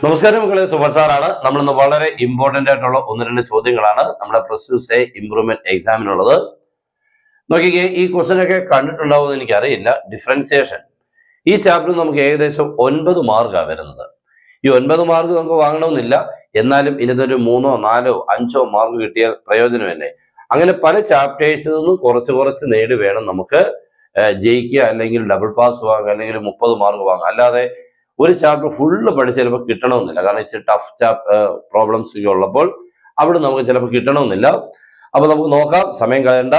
നമസ്കാരം മക്കളെ, സുമർ സാറാണ്. നമ്മളിന്ന് വളരെ ഇമ്പോർട്ടന്റ് ആയിട്ടുള്ള ഒന്ന് രണ്ട് ചോദ്യങ്ങളാണ് നമ്മുടെ പ്ലസ് 2 ഇംപ്രൂവ്മെന്റ് എക്സാമിനുള്ളത്. നോക്കിക്കേ, ഈ ക്വസ്റ്റ്യൻ ഒക്കെ കണ്ടിട്ടുണ്ടാവുമെന്ന് എനിക്കറിയില്ല. ഡിഫറൻസിയേഷൻ ഈ ചാപ്റ്റർ നമുക്ക് ഏകദേശം 9 മാർക്കാണ് വരുന്നത്. ഈ 9 മാർക്ക് നമുക്ക് വാങ്ങണമെന്നില്ല, എന്നാലും ഇതിനൊരു 3, 4, 5 മാർക്ക് കിട്ടിയാൽ പ്രയോജനമല്ലേ. അങ്ങനെ പല ചാപ്റ്റേഴ്സിൽ നിന്നും കുറച്ച് നേടി വേണം നമുക്ക് ജയിക്കുക, അല്ലെങ്കിൽ ഡബിൾ പാസ് വാങ്ങുക, അല്ലെങ്കിൽ 30 മാർക്ക് വാങ്ങുക. അല്ലാതെ ഒരു ചാപ്റ്റർ ഫുള്ള് പഠിച്ച് ചിലപ്പോൾ കിട്ടണമെന്നില്ല. കാരണം ഇച്ചിരി ടഫ് പ്രോബ്ലംസ് ഒക്കെ ഉള്ളപ്പോൾ അവിടെ നമുക്ക് ചിലപ്പോൾ കിട്ടണമെന്നില്ല. അപ്പൊ നമുക്ക് നോക്കാം, സമയം കളയണ്ട.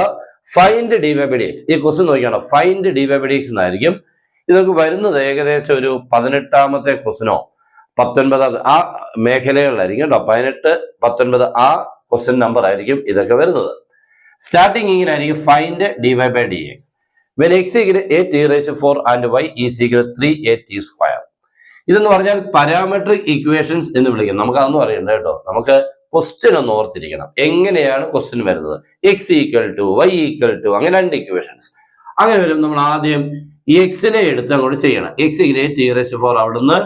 Find dv/dx. ഈ ക്വസ്റ്റ്യൻ നോക്കിയാണ്, ഫൈൻഡ് dv/dx എന്നായിരിക്കും. ഇതൊക്കെ വരുന്നത് ഏകദേശം ഒരു 18ാമത്തെ ക്വസ്റ്റ്യനോ 19 ആ മേഖലകളിലായിരിക്കും കേട്ടോ. 18, 19 ആ ക്വസ്റ്റ്യൻ നമ്പർ ആയിരിക്കും ഇതൊക്കെ വരുന്നത്. സ്റ്റാർട്ടിങ് ഇങ്ങനെ ആയിരിക്കും, find dv/dx when x equal 8t⁴ and y is equal 3at². ഇതെന്ന് പറഞ്ഞാൽ പാരാമെട്രിക് ഇക്വേഷൻസ് എന്ന് വിളിക്കും. നമുക്ക് അതൊന്നും അറിയണ്ട കേട്ടോ. നമുക്ക് ക്വസ്റ്റ്യൻ ഒന്ന് ഓർത്തിരിക്കണം. എങ്ങനെയാണ് ക്വസ്റ്റ്യൻ വരുന്നത്? x = y = അങ്ങനെ 2 ഇക്വേഷൻസ്. അങ്ങനെ വരും. നമ്മൾ ആദ്യം ഈ എക്സിനെ എടുത്ത് അങ്ങോട്ട് ചെയ്യണം. x = t⁴ അവിടുന്ന്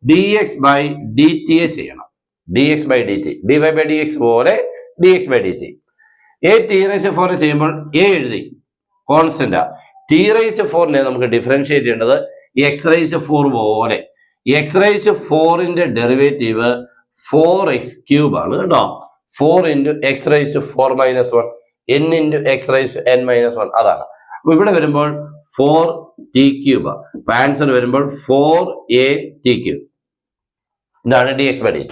dx/dt ചെയ്യണം. dx/dt dv/dx പോലെ dx/dt. t⁴ ചെയ്യുമ്പോൾ a എഴുതി, കോൺസ്റ്റന്റാ. t⁴ നമുക്ക് ഡിഫറൻഷിയേറ്റ് ചെയ്യേണ്ടത് x⁴ പോലെ. x⁴ ഡെറിവേറ്റീവ് 4x³ ആണ് കേട്ടോ. 4 × x⁴ - 1 n × xn-1 അതാണ്. അപ്പൊ ഇവിടെ വരുമ്പോൾ 4t³ ആൻസർ വരുമ്പോൾ 4at³. ഇതാണ് dx/dt.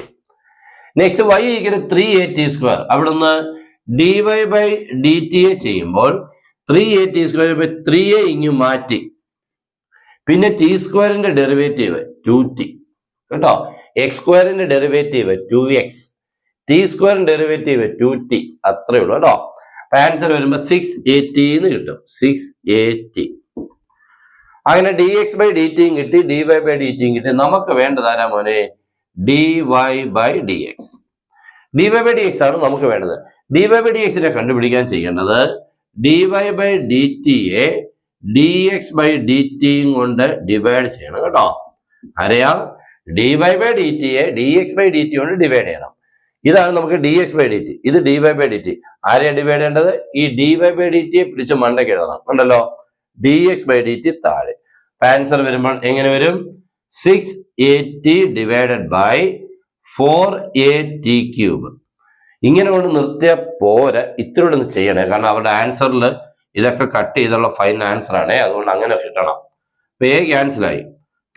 Next y = 3at². അവിടുന്ന് dy/dt ചെയ്യുമ്പോൾ 3at² 3a ഇങ്ങ് മാറ്റി, പിന്നെ t² ഡെറിവേറ്റീവ് 2t കേട്ടോ. x² derivative 2x, t² derivative 2t, അത്രേ ഉള്ളൂ കേട്ടോ. അപ്പൊ ആൻസർ വരുമ്പോൾ 6at എന്ന് കിട്ടും. 6at. അങ്ങനെ dx/dt കിട്ടി, dy/dt കിട്ടി. നമുക്ക് വേണ്ടത് ആരാ മോനെ? dy/dx. dy/dx ആണ് നമുക്ക് വേണ്ടത്. dy/dx കണ്ടുപിടിക്കാൻ ചെയ്യേണ്ടത് dy/dt-യെ dx/dt കൊണ്ട് ഡിവൈഡ് ചെയ്യണം കേട്ടോ. അറിയാം, dy/dt-യെ dx/dt കൊണ്ട് ഡിവൈഡ് ചെയ്യണം. ഇതാണ് നമുക്ക് dx/dt. ഇത് dy/dt. ആരെയാ ഡിവൈഡ് ചെയ്യേണ്ടത്? ഈ dy/dt-യെ പിടിച്ച് മണ്ടയ്ക്ക് എഴുതണം. ഉണ്ടല്ലോ, dx/dt താഴെ. ആൻസർ വരുമ്പോൾ എങ്ങനെ വരും? 6at / 4at³. ഇങ്ങനെ കൊണ്ട് നിർത്തിയാൽ പോരെ, ഇത്തിരി ഒന്ന് ചെയ്യണേ. കാരണം അവരുടെ ആൻസറിൽ ഇതൊക്കെ കട്ട് ചെയ്തുള്ള ഫൈനൽ ആൻസർ ആണ്. അതുകൊണ്ട് അങ്ങനെ കിട്ടണം. അപ്പൊ a ക്യാൻസലായി.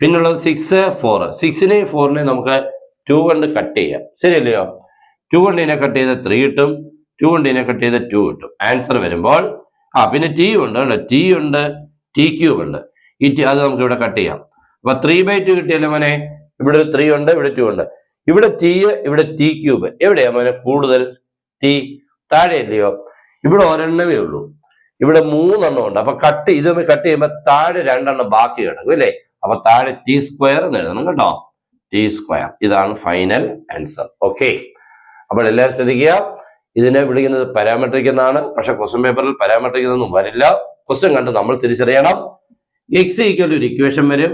പിന്നുള്ളത് 6, 4. 6നെയും 4നെയും നമുക്ക് 2 കൊണ്ട് കട്ട് ചെയ്യാം. ശരിയല്ലയോ? 2 കൊണ്ട് ഇതിനെ കട്ട് ചെയ്ത് 3 കിട്ടും, 2 കൊണ്ട് ഇതിനെ കട്ട് ചെയ്ത് 2 കിട്ടും. ആൻസർ വരുമ്പോൾ പിന്നെ t ഉണ്ട്, t ഉണ്ട്, t³ ഉണ്ട്. അത് നമുക്ക് ഇവിടെ കട്ട് ചെയ്യാം. അപ്പൊ 3/2 കിട്ടിയല്ലേ മോനെ? ഇവിടെ ഒരു 3 ഉണ്ട്, ഇവിടെ 2 ഉണ്ട്. ഇവിടെ t, ഇവിടെ t³ എവിടെയാ മോനെ കൂടുതൽ? t താഴെയല്ലയോ? ഇവിടെ ഒരെണ്ണമേ ഉള്ളൂ, ഇവിടെ 3 എണ്ണം ഉണ്ട്. അപ്പൊ ഇതൊന്ന് കട്ട് ചെയ്യുമ്പോൾ താഴെ 2 എണ്ണം ബാക്കി കിടക്കും അല്ലേ? അപ്പൊ താഴെ t² എന്ന് എഴുതണം കേട്ടോ. t². ഇതാണ് ഫൈനൽ ആൻസർ. ഓക്കെ, അപ്പോൾ എല്ലാവരും ശ്രദ്ധിക്കുക. ഇതിനെ വിളിക്കുന്നത് പാരാമെട്രിക് എന്നാണ്. പക്ഷെ ക്വസ്റ്റ്യൻ പേപ്പറിൽ പാരാമെട്രിക് എന്നൊന്നും വരില്ല. ക്വസ്റ്റ്യൻ കണ്ട് നമ്മൾ തിരിച്ചറിയണം. x = ഒരു ഇക്വേഷൻ വരും,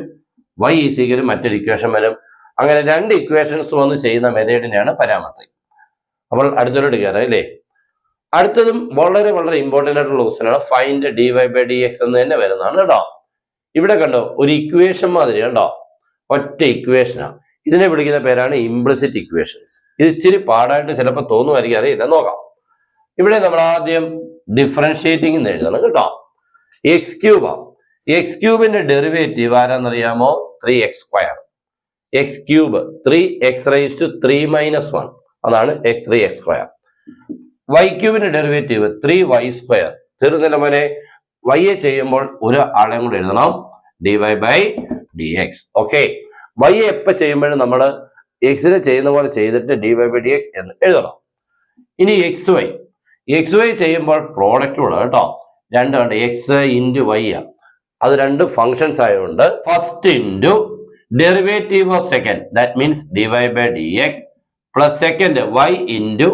y = മറ്റൊരു ഇക്വേഷൻ വരും. അങ്ങനെ 2 ഇക്വേഷൻസ് വന്ന് ചെയ്യുന്ന മെത്തേഡിനെയാണ് പാരാമെട്രിക്. അപ്പോൾ അടുത്തോട്ട് കയറാം അല്ലേ? അടുത്തതും വളരെ ഇമ്പോർട്ടൻ്റ് ആയിട്ടുള്ള ക്വസ്റ്റ്യൻ ആണ്. ഫൈൻഡ് dy/dx എന്ന് തന്നെ വരുന്നതാണ് കേട്ടോ. ഇവിടെ കണ്ടോ, ഒരു ഇക്വേഷൻ മാതിരി കണ്ടോ, ഒറ്റ ഇക്വേഷനാണ്. ഇതിനെ വിളിക്കുന്ന പേരാണ് ഇംപ്ലിസിറ്റ് ഇക്വേഷൻസ്. ഇത് ഇച്ചിരി പാടായിട്ട് ചിലപ്പോൾ തോന്നുമായിരിക്കും, അറിയില്ല. നോക്കാം. ഇവിടെ നമ്മൾ ആദ്യം ഡിഫറൻഷിയേറ്റിംഗ് എന്ന് എഴുതണം കേട്ടോ. x³ x³ derivative ആരാന്നറിയാമോ? 3x². x³ 3x⁻³ - 1 അതാണ് 3x². y³ derivative 3y². തീർന്നില്ല മോനെ? y ചെയ്യുമ്പോൾ ഒരു ആളെയും കൂടെ എഴുതണം, dy/dx. ഓക്കെ, y എപ്പോ ചെയ്യുമ്പോഴും നമ്മൾ എക്സിനെ ചെയ്യുന്ന പോലെ ചെയ്തിട്ട് dy/dx എന്ന് എഴുതണം. ഇനി xy ചെയ്യുമ്പോൾ പ്രോഡക്റ്റ് കൂടെ കേട്ടോ. 2 ഉണ്ട്, x × y. അത് 2 ഫങ്ഷൻസ് ആയതുകൊണ്ട് first into derivative of second, that means dy/dx plus second y ×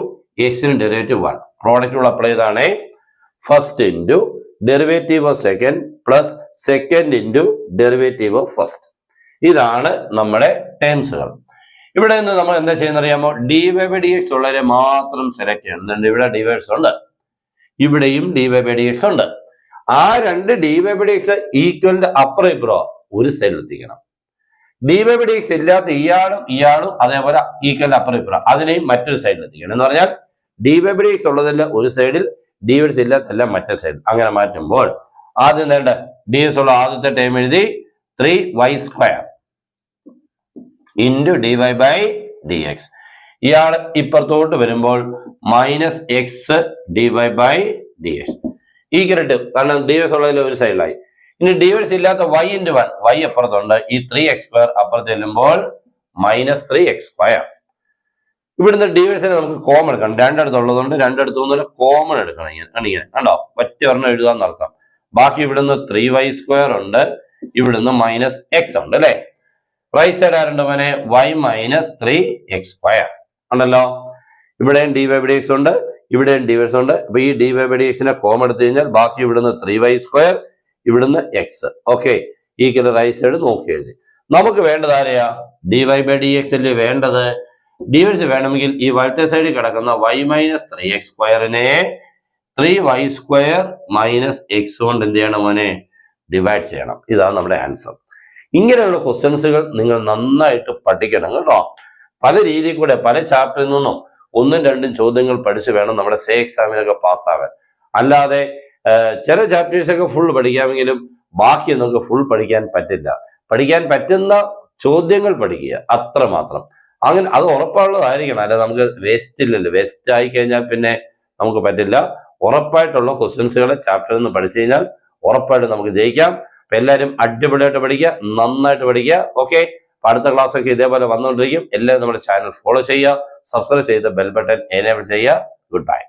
x derivative 1. Product കൂടെ അപ്ലൈ ചെയ്താണ്. First into derivative of second plus second into derivative of first. ഇതാണ് നമ്മുടെ ടേംസുകൾ. ഇവിടെ നിന്ന് നമ്മൾ എന്താ ചെയ്യുന്ന അറിയാമോ? dv/dx ഉള്ളവരെ മാത്രം സെലക്ട് ചെയ്യണം. ഇവിടെ ഡിവൈഡ്സ് ഉണ്ട്, ഇവിടെയും dv/dx ഉണ്ട്. ആ രണ്ട് dv/dx ഈക്വലിന്റെ അപ്പുറം ഇപ്പുറം ഒരു സൈഡിൽ എത്തിക്കണം. dv/dx ഇല്ലാത്ത ഇയാളും അതേപോലെ ഈക്വലിന്റെ അപ്പുറം ഇപ്പുറം അതിനെയും മറ്റൊരു സൈഡിൽ എത്തിക്കണം. എന്ന് പറഞ്ഞാൽ dv/dx ഉള്ളതെല്ലാം ഒരു സൈഡിൽ, dv ഇല്ലാത്തെല്ലാം മറ്റേ സൈഡിൽ. അങ്ങനെ മാറ്റുമ്പോൾ ആദ്യം വേണ്ട dx ഉള്ള ആദ്യത്തെ ടൈം എഴുതി 3y² ഇൻറ്റു dy/dx. ഇയാൾ ഇപ്പുറത്തോട്ട് വരുമ്പോൾ -x dy/dx ഈക്വൽ ടു, കാരണം ds ഉള്ളതിൽ ഒരു സൈഡിലായി. ഇനി ഡിവൈഡ്സ് ഇല്ലാത്ത y/1 y അപ്പുറത്തുണ്ട്. ഈ 3x² അപ്പുറത്ത് ചെല്ലുമ്പോൾ -3x². ഇവിടുന്ന് ഡിവൈഡ്സിനെ നമുക്ക് കോമൺ എടുക്കണം. രണ്ടിടത്തുള്ളതുകൊണ്ട് രണ്ടിടത്തുനിന്ന് കോമൺ എടുക്കണം. ഇങ്ങനെ കണ്ടോ, ഒറ്റ ഒരെണ്ണം എഴുതാന്ന് അർത്ഥം. ബാക്കി ഇവിടുന്ന് 3y² ഉണ്ട്, ഇവിടുന്ന് -x ഉണ്ട് അല്ലെ. റൈറ്റ് സൈഡ് ആരുണ്ട് മോനെ? y -3x² ഉണ്ടല്ലോ. ഇവിടെയും dv/dx ഉണ്ട്, ഇവിടെയും ഡിവൈഡ്സ് ഉണ്ട്. അപ്പൊ ഈ dv/dxനെ കോമൺ എടുത്തു കഴിഞ്ഞാൽ ബാക്കി ഇവിടുന്ന് 3y², ഇവിടുന്ന് x. Okay, equal right side നോക്കി എഴുതി. നമുക്ക് വേണ്ടത് ആരെയാ? dy/dx അല്ലേ വേണ്ടത്. ഡിവൈഡ്സ് വേണമെങ്കിൽ ഈ വലത്തെ സൈഡിൽ കിടക്കുന്ന y -3x²നെ 3y² - x കൊണ്ട് എന്ത് ചെയ്യണം മോനെ? ഡിവൈഡ് ചെയ്യണം. ഇതാണ് നമ്മുടെ ആൻസർ. ഇങ്ങനെയുള്ള ക്വസ്റ്റ്യൻസുകൾ നിങ്ങൾ നന്നായിട്ട് പഠിക്കണം കേട്ടോ. പല രീതിയിൽ കൂടെ പല ചാപ്റ്ററിൽ നിന്നും 1ഉം 2ഉം ചോദ്യങ്ങൾ പഠിച്ച് വേണം നമ്മുടെ സേ എക്സാമിനൊക്കെ പാസ്സാവാൻ. അല്ലാതെ ചില ചാപ്റ്റേഴ്സ് ഒക്കെ ഫുൾ പഠിക്കാമെങ്കിലും ബാക്കി നമുക്ക് ഫുൾ പഠിക്കാൻ പറ്റില്ല. പഠിക്കാൻ പറ്റുന്ന ചോദ്യങ്ങൾ പഠിക്കുക, അത്രമാത്രം. അങ്ങനെ അത് ഉറപ്പുള്ളതായിരിക്കണം. അല്ലെ നമുക്ക് വേസ്റ്റ് ഇല്ലല്ലോ. വേസ്റ്റ് ആയി കഴിഞ്ഞാൽ പിന്നെ നമുക്ക് പറ്റില്ല. ഉറപ്പായിട്ടുള്ള ക്വസ്റ്റ്യൻസുകളെ ചാപ്റ്ററിൽ നിന്ന് പഠിച്ചു കഴിഞ്ഞാൽ ഉറപ്പായിട്ട് നമുക്ക് ജയിക്കാം. അപ്പൊ എല്ലാവരും അടിപൊളിയായിട്ട് പഠിക്കുക, നന്നായിട്ട് പഠിക്കുക. ഓക്കെ, അടുത്ത ക്ലാസ് ഒക്കെ ഇതേപോലെ വന്നുകൊണ്ടിരിക്കും. എല്ലാവരും നമ്മുടെ ചാനൽ ഫോളോ ചെയ്യുക, സബ്സ്ക്രൈബ് ചെയ്ത് ബെൽ ബട്ടൺ എനേബിൾ ചെയ്യുക. Good bye.